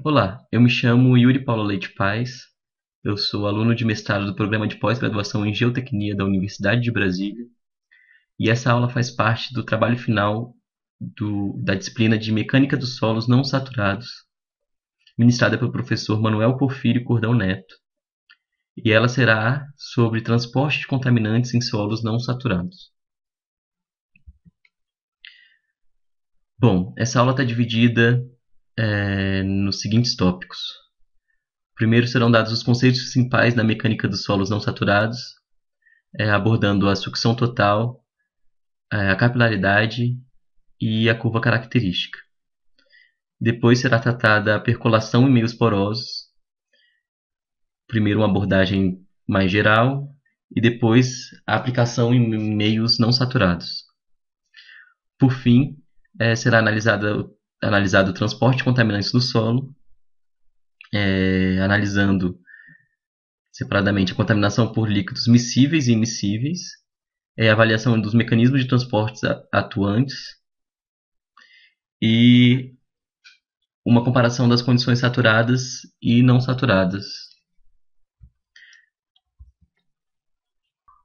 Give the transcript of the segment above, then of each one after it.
Olá, eu me chamo Yuri Paulo Leite Paes, eu sou aluno de mestrado do programa de pós-graduação em Geotecnia da Universidade de Brasília, e essa aula faz parte do trabalho final da disciplina de Mecânica dos Solos Não Saturados, ministrada pelo professor Manuel Porfírio Cordão Neto, e ela será sobre transporte de contaminantes em solos não saturados. Bom, essa aula está dividida nos seguintes tópicos. Primeiro serão dados os conceitos principais da mecânica dos solos não saturados, abordando a sucção total, a capilaridade e a curva característica. Depois será tratada a percolação em meios porosos, primeiro uma abordagem mais geral e depois a aplicação em meios não saturados. Por fim, será analisado o transporte de contaminantes do solo, analisando separadamente a contaminação por líquidos miscíveis e immiscíveis, a avaliação dos mecanismos de transportes atuantes e uma comparação das condições saturadas e não saturadas.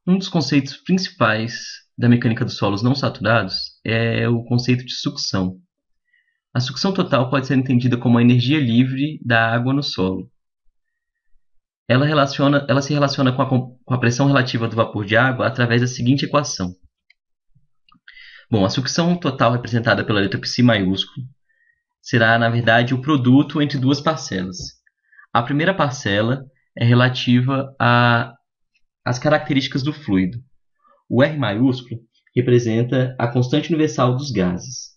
Um dos conceitos principais da mecânica dos solos não saturados é o conceito de sucção. A sucção total pode ser entendida como a energia livre da água no solo. Ela se relaciona com a pressão relativa do vapor de água através da seguinte equação. Bom, a sucção total representada pela letra Psi maiúsculo será, na verdade, o produto entre duas parcelas. A primeira parcela é relativa às características do fluido. O R maiúsculo representa a constante universal dos gases.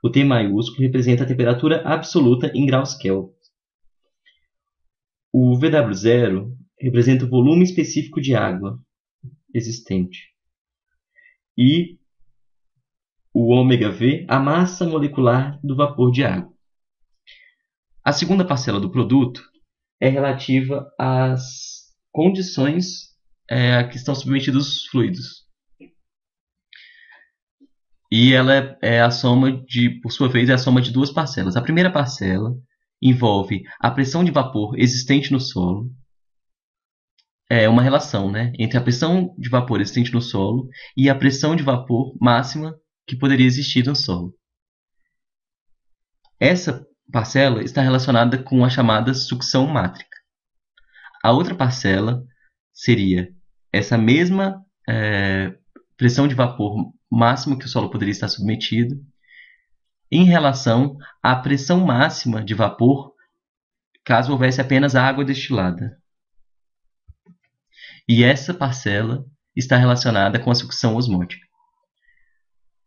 O T maiúsculo representa a temperatura absoluta em graus Kelvin. O VW0 representa o volume específico de água existente. E o ômega-V, a massa molecular do vapor de água. A segunda parcela do produto é relativa às condições a que estão submetidos os fluidos. E ela por sua vez, é a soma de duas parcelas. A primeira parcela envolve a pressão de vapor existente no solo. É uma relação, entre a pressão de vapor existente no solo e a pressão de vapor máxima que poderia existir no solo. Essa parcela está relacionada com a chamada sucção mátrica. A outra parcela seria essa mesma pressão de vapor máxima que o solo poderia estar submetido em relação à pressão máxima de vapor caso houvesse apenas água destilada. E essa parcela está relacionada com a sucção osmótica.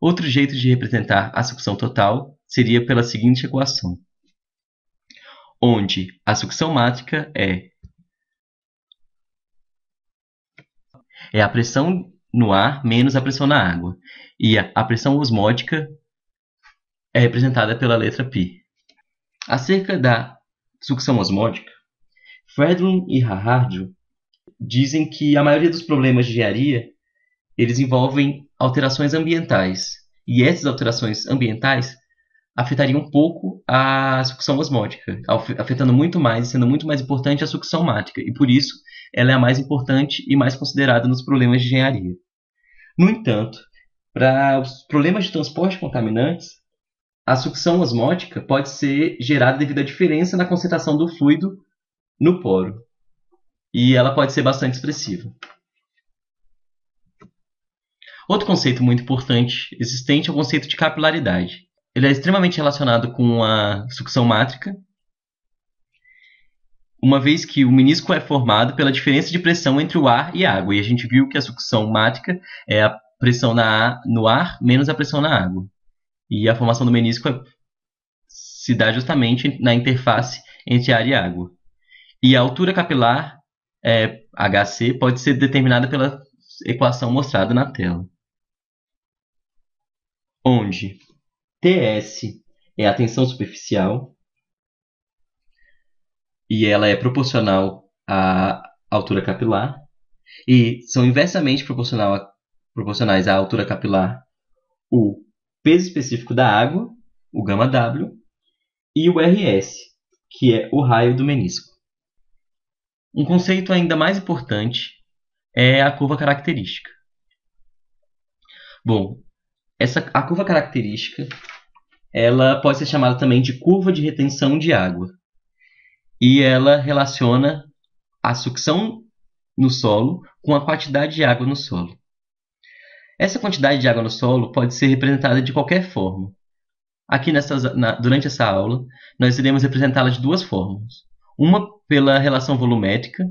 Outro jeito de representar a sucção total seria pela seguinte equação, onde a sucção mátrica é a pressão no ar menos a pressão na água, e a pressão osmótica é representada pela letra π. Acerca da sucção osmótica, Fredholm e Hahn dizem que a maioria dos problemas de engenharia eles envolvem alterações ambientais, e essas alterações ambientais afetariam um pouco a sucção osmótica, afetando muito mais e sendo muito mais importante a sucção mátrica, e por isso ela é a mais importante e mais considerada nos problemas de engenharia. No entanto, para os problemas de transporte de contaminantes, a sucção osmótica pode ser gerada devido à diferença na concentração do fluido no poro, e ela pode ser bastante expressiva. Outro conceito muito importante existente é o conceito de capilaridade. Ele é extremamente relacionado com a sucção mátrica, uma vez que o menisco é formado pela diferença de pressão entre o ar e a água. E a gente viu que a sucção mátrica é a pressão no ar menos a pressão na água. E a formação do menisco se dá justamente na interface entre ar e água. E a altura capilar, HC, pode ser determinada pela equação mostrada na tela, onde TS é a tensão superficial e ela é proporcional à altura capilar, e são inversamente proporcionais à altura capilar o peso específico da água, o γW, e o RS, que é o raio do menisco. Um conceito ainda mais importante é a curva característica. Bom, a curva característica ela pode ser chamada também de curva de retenção de água. E ela relaciona a sucção no solo com a quantidade de água no solo. Essa quantidade de água no solo pode ser representada de qualquer forma. Aqui durante essa aula, nós iremos representá-la de duas formas. Uma pela relação volumétrica,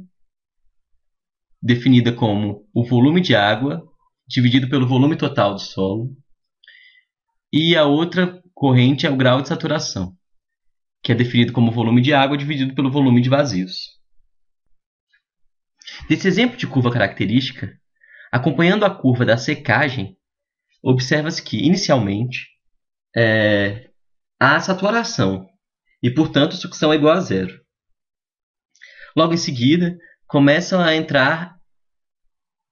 definida como o volume de água dividido pelo volume total do solo. E a outra corrente é o grau de saturação, que é definido como o volume de água dividido pelo volume de vazios. Desse exemplo de curva característica, acompanhando a curva da secagem, observa-se que, inicialmente, há saturação e, portanto, sucção é igual a zero. Logo em seguida, começa a entrar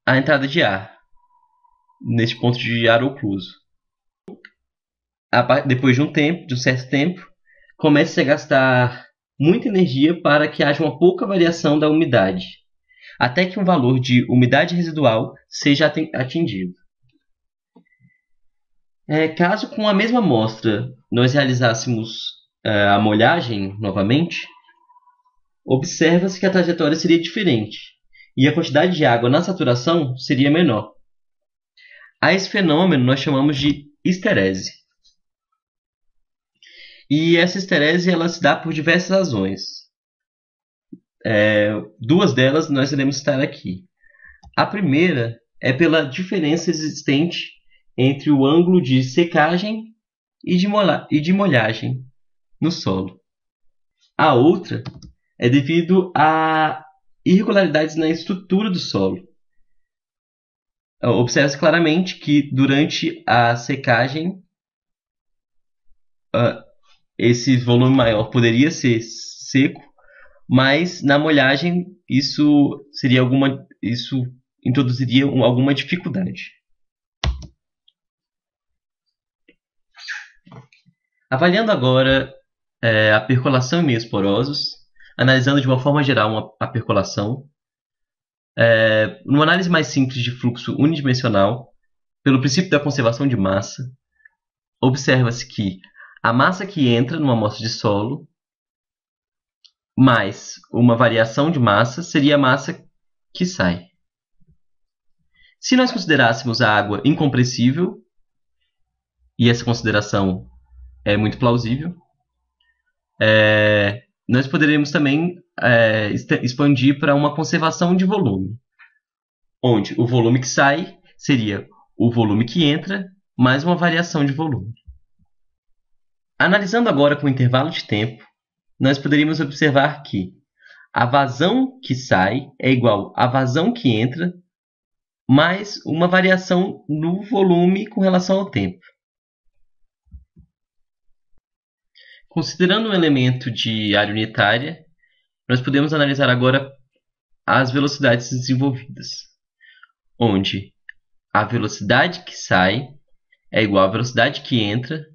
a entrada de ar, neste ponto de ar ocluso. Depois de um certo tempo, começa a gastar muita energia para que haja uma pouca variação da umidade, até que um valor de umidade residual seja atingido. Caso com a mesma amostra nós realizássemos a molhagem novamente, observa-se que a trajetória seria diferente e a quantidade de água na saturação seria menor. A esse fenômeno nós chamamos de histerese. E essa histerese ela se dá por diversas razões. Duas delas nós iremos citar aqui. A primeira é pela diferença existente entre o ângulo de secagem e de molhagem no solo. A outra é devido a irregularidades na estrutura do solo. Observa-se claramente que durante a secagem esse volume maior poderia ser seco, mas na molhagem isso introduziria alguma dificuldade. Avaliando agora a percolação em meios porosos, analisando de uma forma geral a percolação, numa análise mais simples de fluxo unidimensional, pelo princípio da conservação de massa, observa-se que a massa que entra numa amostra de solo mais uma variação de massa seria a massa que sai. Se nós considerássemos a água incompressível, e essa consideração é muito plausível, nós poderíamos também expandir para uma conservação de volume, onde o volume que sai seria o volume que entra mais uma variação de volume. Analisando agora com intervalo de tempo, nós poderíamos observar que a vazão que sai é igual à vazão que entra mais uma variação no volume com relação ao tempo. Considerando um elemento de área unitária, nós podemos analisar agora as velocidades desenvolvidas, onde a velocidade que sai é igual à velocidade que entra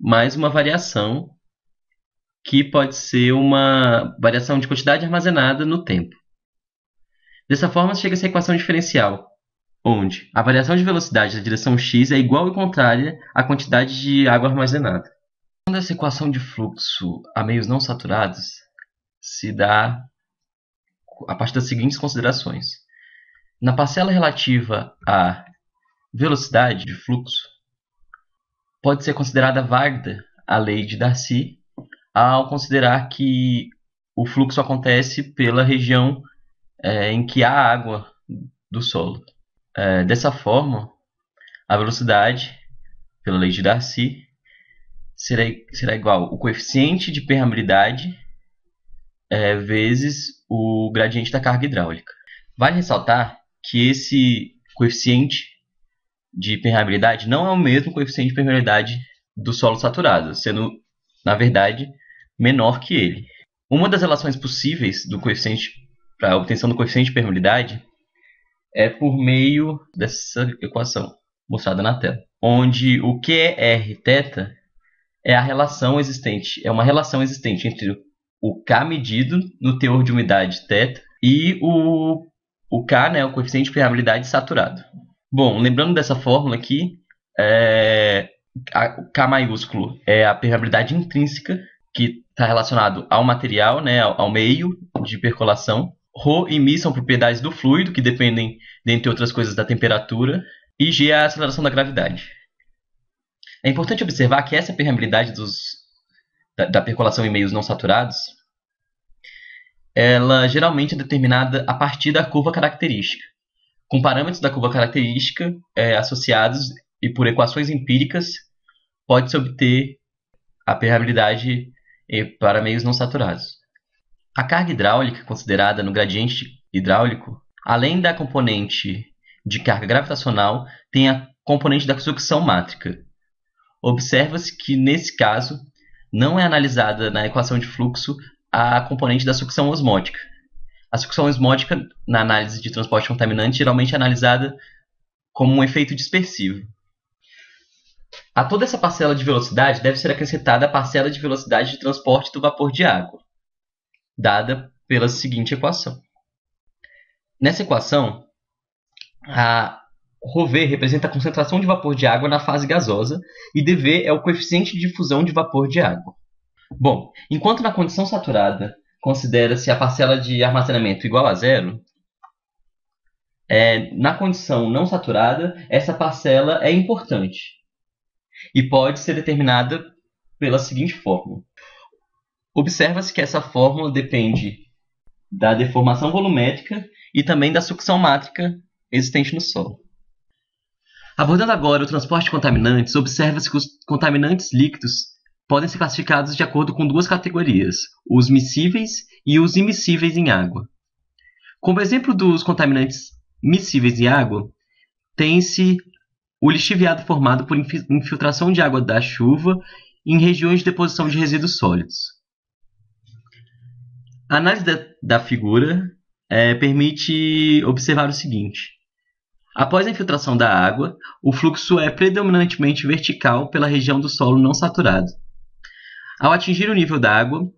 mais uma variação que pode ser uma variação de quantidade armazenada no tempo. Dessa forma, chega-se à equação diferencial, onde a variação de velocidade da direção x é igual e contrária à quantidade de água armazenada. Essa equação de fluxo a meios não saturados se dá a partir das seguintes considerações. Na parcela relativa à velocidade de fluxo, pode ser considerada válida a lei de Darcy ao considerar que o fluxo acontece pela região em que há água do solo. Dessa forma, a velocidade, pela lei de Darcy, será igual ao coeficiente de permeabilidade vezes o gradiente da carga hidráulica. Vale ressaltar que esse coeficiente de permeabilidade não é o mesmo coeficiente de permeabilidade do solo saturado, sendo, na verdade, menor que ele. Uma das relações possíveis do coeficiente para a obtenção do coeficiente de permeabilidade é por meio dessa equação mostrada na tela, onde o QRθ é uma relação existente entre o K medido no teor de umidade θ e o K, né, o coeficiente de permeabilidade saturado. Bom, lembrando dessa fórmula aqui, o K maiúsculo é a permeabilidade intrínseca, que está relacionado ao material, né, ao meio de percolação. Ρ e μ são propriedades do fluido, que dependem, dentre outras coisas, da temperatura. E G é a aceleração da gravidade. É importante observar que essa permeabilidade da percolação em meios não saturados, ela geralmente é determinada a partir da curva característica. Com parâmetros da curva característica associados e por equações empíricas, pode-se obter a permeabilidade para meios não saturados. A carga hidráulica considerada no gradiente hidráulico, além da componente de carga gravitacional, tem a componente da sucção mátrica. Observa-se que, nesse caso, não é analisada na equação de fluxo a componente da sucção osmótica. A sucção osmótica, na análise de transporte contaminante, geralmente é analisada como um efeito dispersivo. A toda essa parcela de velocidade deve ser acrescentada a parcela de velocidade de transporte do vapor de água, dada pela seguinte equação. Nessa equação, a ρV representa a concentração de vapor de água na fase gasosa e dV é o coeficiente de difusão de vapor de água. Bom, enquanto na condição saturada considera-se a parcela de armazenamento igual a zero, na condição não saturada, essa parcela é importante e pode ser determinada pela seguinte fórmula. Observa-se que essa fórmula depende da deformação volumétrica e também da sucção mátrica existente no solo. Abordando agora o transporte de contaminantes, observa-se que os contaminantes líquidos podem ser classificados de acordo com duas categorias, os miscíveis e os immiscíveis em água. Como exemplo dos contaminantes miscíveis em água, tem-se o lixiviado formado por infiltração de água da chuva em regiões de deposição de resíduos sólidos. A análise da figura permite observar o seguinte. Após a infiltração da água, o fluxo é predominantemente vertical pela região do solo não saturado. Ao atingir o nível da água,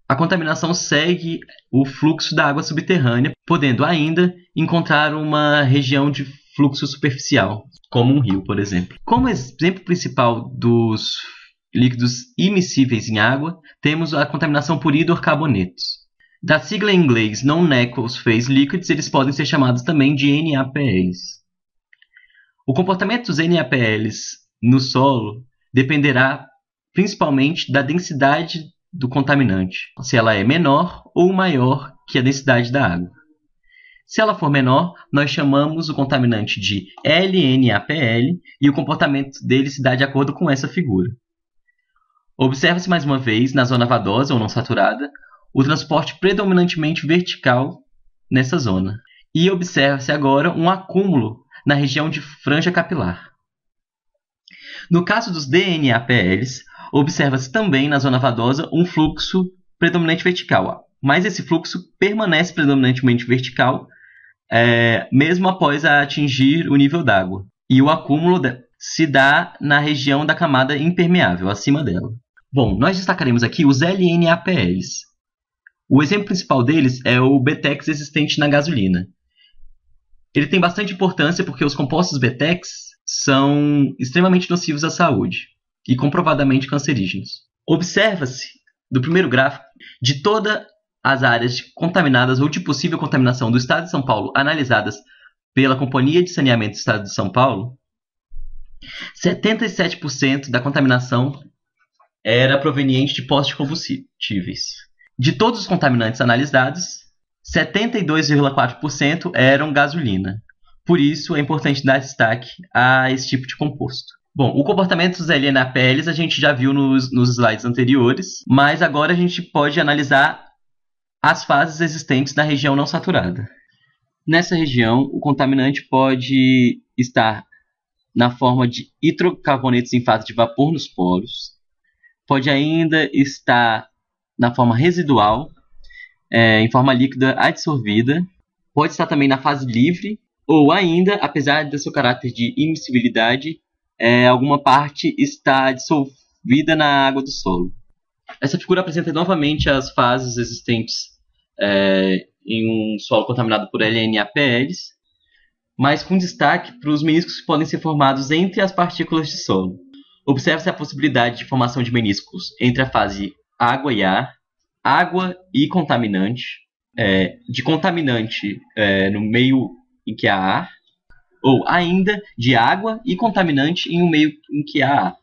a contaminação segue o fluxo da água subterrânea, podendo ainda encontrar uma região de fluxo superficial, como um rio, por exemplo. Como exemplo principal dos líquidos immiscíveis em água, temos a contaminação por hidrocarbonetos. Da sigla em inglês Non-Aqueous Phase Liquids, eles podem ser chamados também de NaPLs. O comportamento dos NaPLs no solo dependerá principalmente da densidade do contaminante, se ela é menor ou maior que a densidade da água. Se ela for menor, nós chamamos o contaminante de LNaPL e o comportamento dele se dá de acordo com essa figura. Observa-se mais uma vez, na zona vadosa ou não saturada, o transporte predominantemente vertical nessa zona. E observa-se agora um acúmulo na região de franja capilar. No caso dos DNaPLs, observa-se também na zona vadosa um fluxo predominante vertical, mas esse fluxo permanece predominantemente vertical mesmo após atingir o nível d'água. E o acúmulo se dá na região da camada impermeável, acima dela. Bom, nós destacaremos aqui os LNaPLs. O exemplo principal deles é o BTEX existente na gasolina. Ele tem bastante importância porque os compostos BTEX são extremamente nocivos à saúde e comprovadamente cancerígenos. Observa-se, do primeiro gráfico, de todas as áreas contaminadas ou de possível contaminação do Estado de São Paulo analisadas pela Companhia de Saneamento do Estado de São Paulo, 77% da contaminação era proveniente de postos de combustíveis. De todos os contaminantes analisados, 72,4% eram gasolina. Por isso, é importante dar destaque a esse tipo de composto. Bom, o comportamento dos LNaPLs a gente já viu nos slides anteriores, mas agora a gente pode analisar as fases existentes na região não saturada. Nessa região, o contaminante pode estar na forma de hidrocarbonetos em fase de vapor nos poros, pode ainda estar na forma residual, em forma líquida adsorvida, pode estar também na fase livre, ou ainda, apesar do seu caráter de immiscibilidade, alguma parte está dissolvida na água do solo. Essa figura apresenta novamente as fases existentes em um solo contaminado por LNAPLs, mas com destaque para os meniscos que podem ser formados entre as partículas de solo. Observa-se a possibilidade de formação de meniscos entre a fase água e ar, água e contaminante, de contaminante no meio em que há ar, ou ainda de água e contaminante em um meio em que há ar.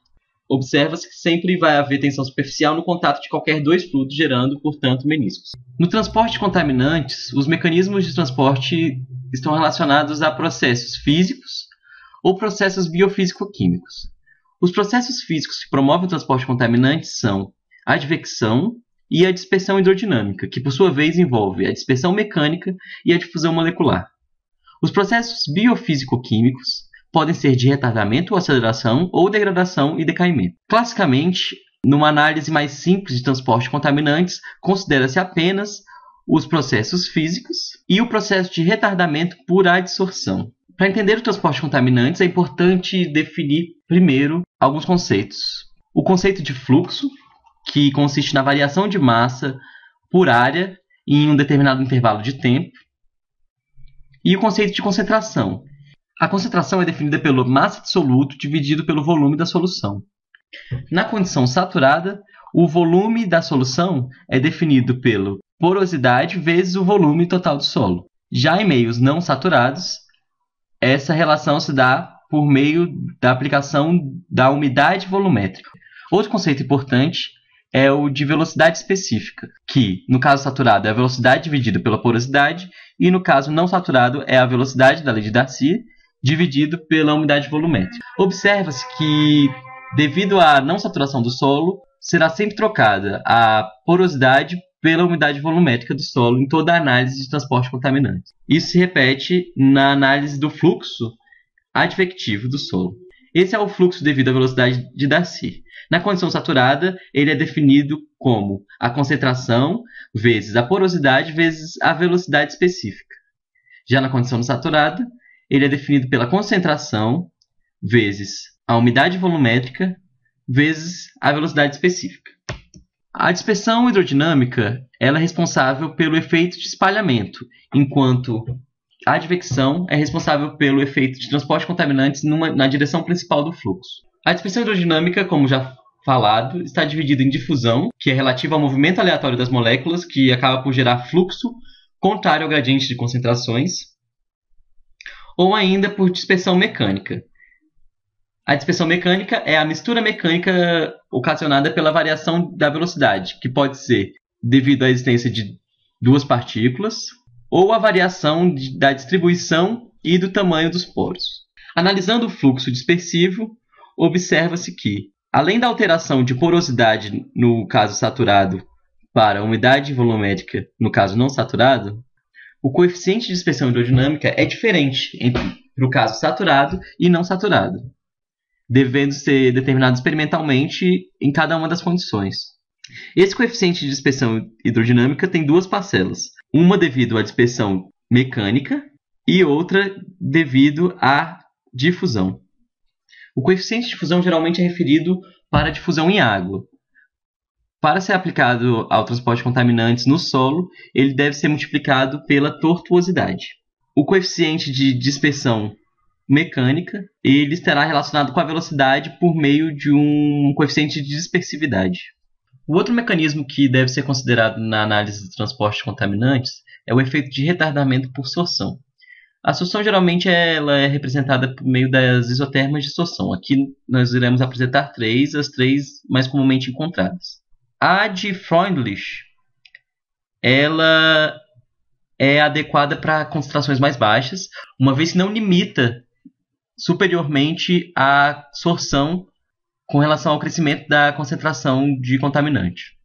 Observa-se que sempre vai haver tensão superficial no contato de qualquer dois fluidos, gerando, portanto, meniscos. No transporte de contaminantes, os mecanismos de transporte estão relacionados a processos físicos ou processos biofísico-químicos. Os processos físicos que promovem o transporte de contaminantes são a advecção e a dispersão hidrodinâmica, que por sua vez envolve a dispersão mecânica e a difusão molecular. Os processos biofísico-químicos podem ser de retardamento ou aceleração, ou degradação e decaimento. Classicamente, numa análise mais simples de transporte de contaminantes, considera-se apenas os processos físicos e o processo de retardamento por adsorção. Para entender o transporte de contaminantes, é importante definir primeiro alguns conceitos. O conceito de fluxo, que consiste na variação de massa por área em um determinado intervalo de tempo, e o conceito de concentração. A concentração é definida pela massa de soluto dividido pelo volume da solução. Na condição saturada, o volume da solução é definido pela porosidade vezes o volume total do solo. Já em meios não saturados, essa relação se dá por meio da aplicação da umidade volumétrica. Outro conceito importante é o de velocidade específica, que, no caso saturado, é a velocidade dividida pela porosidade, e no caso não saturado é a velocidade da lei de Darcy, dividido pela umidade volumétrica. Observa-se que, devido à não saturação do solo, será sempre trocada a porosidade pela umidade volumétrica do solo em toda a análise de transporte de contaminantes. Isso se repete na análise do fluxo advectivo do solo. Esse é o fluxo devido à velocidade de Darcy. Na condição saturada, ele é definido como a concentração vezes a porosidade vezes a velocidade específica. Já na condição saturada, ele é definido pela concentração vezes a umidade volumétrica vezes a velocidade específica. A dispersão hidrodinâmica ela é responsável pelo efeito de espalhamento, enquanto a advecção é responsável pelo efeito de transporte de contaminantes na direção principal do fluxo. A dispersão hidrodinâmica, como já falado, está dividida em difusão, que é relativa ao movimento aleatório das moléculas, que acaba por gerar fluxo contrário ao gradiente de concentrações, ou ainda por dispersão mecânica. A dispersão mecânica é a mistura mecânica ocasionada pela variação da velocidade, que pode ser devido à existência de duas partículas, ou a variação da distribuição e do tamanho dos poros. Analisando o fluxo dispersivo, observa-se que, além da alteração de porosidade no caso saturado para umidade volumétrica no caso não saturado, o coeficiente de dispersão hidrodinâmica é diferente entre o caso saturado e não saturado, devendo ser determinado experimentalmente em cada uma das condições. Esse coeficiente de dispersão hidrodinâmica tem duas parcelas, uma devido à dispersão mecânica e outra devido à difusão. O coeficiente de difusão geralmente é referido para a difusão em água. Para ser aplicado ao transporte de contaminantes no solo, ele deve ser multiplicado pela tortuosidade. O coeficiente de dispersão mecânica ele estará relacionado com a velocidade por meio de um coeficiente de dispersividade. O outro mecanismo que deve ser considerado na análise do transporte de contaminantes é o efeito de retardamento por sorção. A sorção geralmente ela é representada por meio das isotermas de sorção. Aqui nós iremos apresentar as três mais comumente encontradas. A de Freundlich ela é adequada para concentrações mais baixas, uma vez que não limita superiormente a sorção com relação ao crescimento da concentração de contaminante.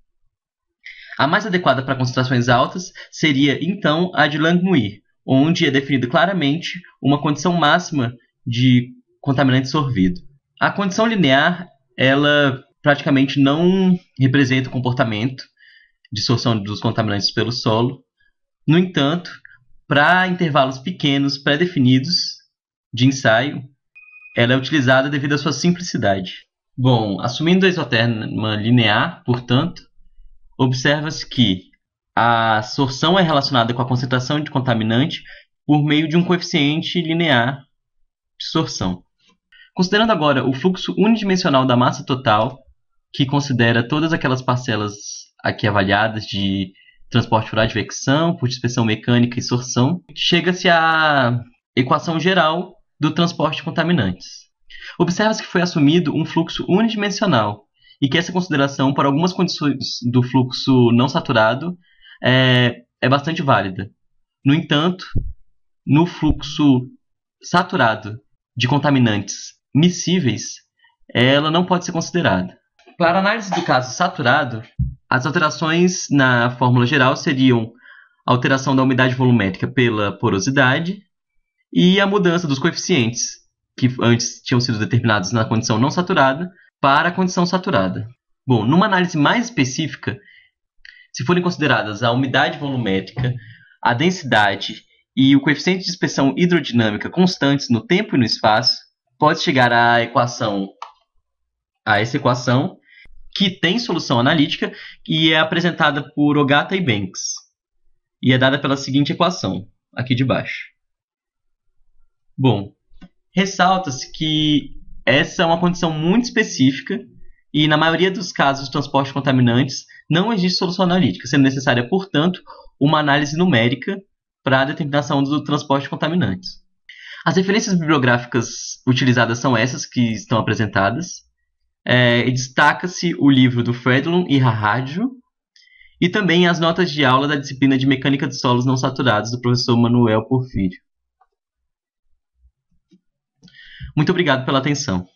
A mais adequada para concentrações altas seria, então, a de Langmuir, onde é definida claramente uma condição máxima de contaminante sorvido. A condição linear, ela praticamente não representa o comportamento de sorção dos contaminantes pelo solo. No entanto, para intervalos pequenos pré-definidos de ensaio, ela é utilizada devido à sua simplicidade. Bom, assumindo a isoterma linear, portanto, observa-se que a sorção é relacionada com a concentração de contaminante por meio de um coeficiente linear de sorção. Considerando agora o fluxo unidimensional da massa total, que considera todas aquelas parcelas aqui avaliadas de transporte por advecção, por dispersão mecânica e sorção, chega-se à equação geral do transporte de contaminantes. Observa-se que foi assumido um fluxo unidimensional e que essa consideração para algumas condições do fluxo não saturado é bastante válida. No entanto, no fluxo saturado de contaminantes miscíveis, ela não pode ser considerada. Para a análise do caso saturado, as alterações na fórmula geral seriam a alteração da umidade volumétrica pela porosidade e a mudança dos coeficientes, que antes tinham sido determinados na condição não saturada, para a condição saturada. Bom, numa análise mais específica, se forem consideradas a umidade volumétrica, a densidade e o coeficiente de dispersão hidrodinâmica constantes no tempo e no espaço, pode chegar a essa equação, que tem solução analítica e é apresentada por Ogata e Banks, e é dada pela seguinte equação, aqui de baixo. Bom, ressalta-se que essa é uma condição muito específica e, na maioria dos casos de transporte de contaminantes, não existe solução analítica, sendo necessária, portanto, uma análise numérica para a determinação do transporte de contaminantes. As referências bibliográficas utilizadas são essas que estão apresentadas. Destaca-se o livro do Fredlund e Harajo e também as notas de aula da disciplina de Mecânica de Solos Não Saturados do professor Manuel Porfírio. Muito obrigado pela atenção.